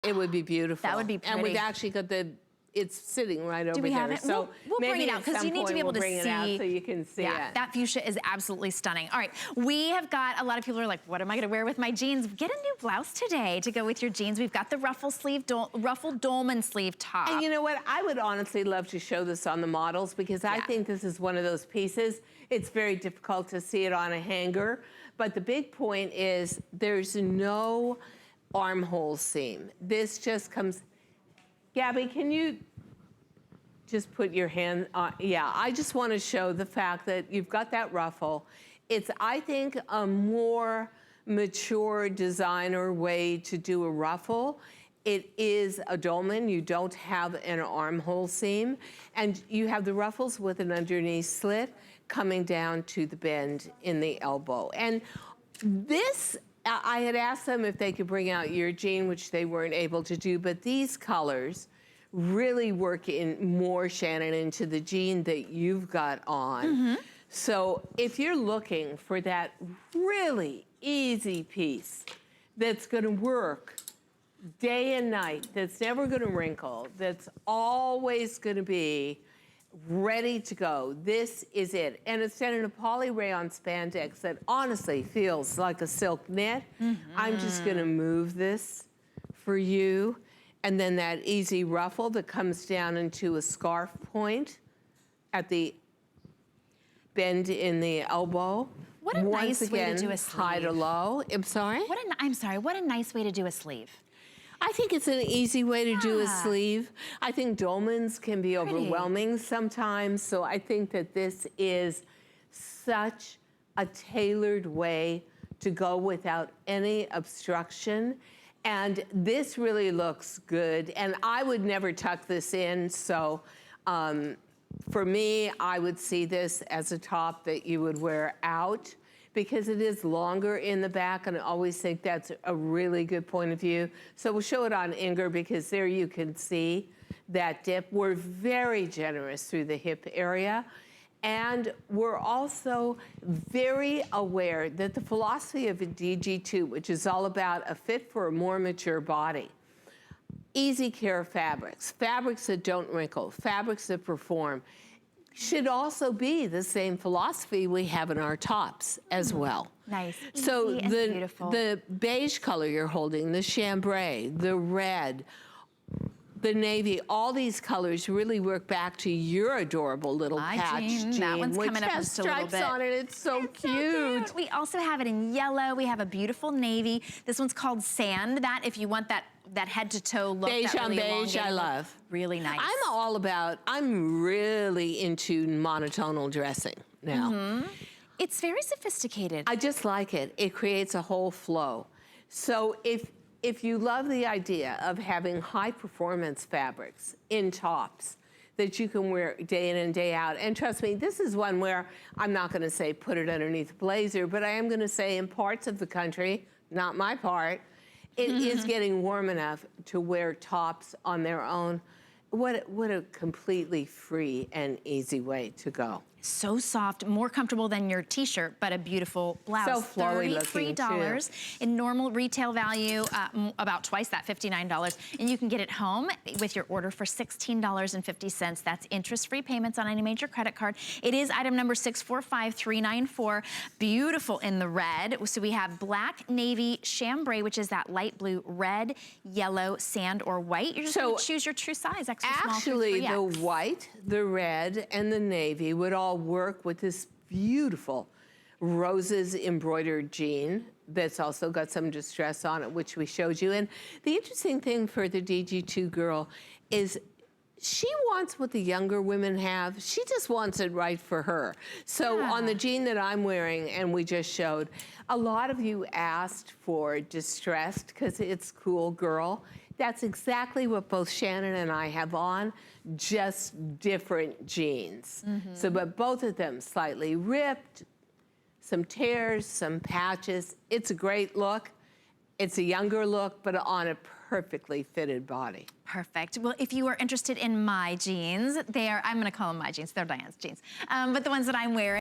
It would be beautiful. That would be pretty. And we've actually got it's sitting right over there. Do we have it? So we'll bring it out because you need to be able to bring it out so you can see it. That fuchsia is absolutely stunning. All right, we have got a lot of people who are like, what am I gonna wear with my jeans? Get a new blouse today to go with your jeans. We've got the ruffled Dolman sleeve top. And you know what? I would honestly love to show this on the models because I think this is one of those pieces. It's very difficult to see it on a hanger, but the big point is there's no armhole seam. This just comes. Gabby, can you just put your hand on? Yeah, I just want to show the fact that you've got that ruffle. It's, I think, a more mature designer way to do a ruffle. It is a dolman. You don't have an armhole seam. And you have the ruffles with an underneath slit coming down to the bend in the elbow. And this, I had asked them if they could bring out your jean, which they weren't able to do, but these colors really work in more, Shannon, into the jean that you've got on. So if you're looking for that really easy piece that's gonna work day and night, that's never gonna wrinkle, that's always gonna be ready to go, this is it. And it's done in a poly rayon spandex that honestly feels like a silk knit. I'm just gonna move this for you. And then that easy ruffle that comes down into a scarf point at the bend in the elbow. What a nice way to do a sleeve. High to low. I'm sorry? I'm sorry, what a nice way to do a sleeve. I think it's an easy way to do a sleeve. I think dolmans can be overwhelming sometimes, so I think that this is such a tailored way to go without any obstruction. And this really looks good. And I would never tuck this in, so for me, I would see this as a top that you would wear out because it is longer in the back, and I always think that's a really good point of view. So we'll show it on Inger because there you can see that dip. We're very generous through the hip area. And we're also very aware that the philosophy of a DG2, which is all about a fit for a more mature body, easy care fabrics, fabrics that don't wrinkle, fabrics that perform, should also be the same philosophy we have in our tops as well. Nice. So the beige color you're holding, the chambray, the red, the navy, all these colors really work back to your adorable little patch jean. That one's coming up just a little bit. Stripes on it. It's so cute. We also have it in yellow. We have a beautiful navy. This one's called Sand. That, if you want that head to toe look, beige on beige, I love. Really nice. I'm really into monotonal dressing now. It's very sophisticated. I just like it. It creates a whole flow. So if you love the idea of having high performance fabrics in tops that you can wear day in and day out, and trust me, this is one where I'm not gonna say put it underneath a blazer, but I am gonna say in parts of the country, not my part, it is getting warm enough to wear tops on their own. What a completely free and easy way to go. So soft, more comfortable than your t-shirt, but a beautiful blouse. So flowy looking $33 in normal retail value, about twice that, $59. And you can get it home with your order for $16.50. That's interest-free payments on any major credit card. It is item number 645394. Beautiful in the red. So we have black, navy, chambray, which is that light blue, red, yellow, sand, or white. You're just gonna choose your true size, extra small. Actually, the white, the red, and the navy would all work with this beautiful roses embroidered jean that's also got some distress on it, which we showed you. And the interesting thing for the DG2 girl is she wants what the younger women have. She just wants it right for her. So on the jean that I'm wearing, and we just showed, a lot of you asked for distressed because it's cool girl. That's exactly what both Shannon and I have on, just different jeans. So, but both of them slightly ripped, some tears, some patches. It's a great look. It's a younger look, but on a perfectly fitted body. Perfect. Well, if you are interested in my jeans, I'm gonna call them my jeans, they're Diane's jeans. But the ones that I'm wearing,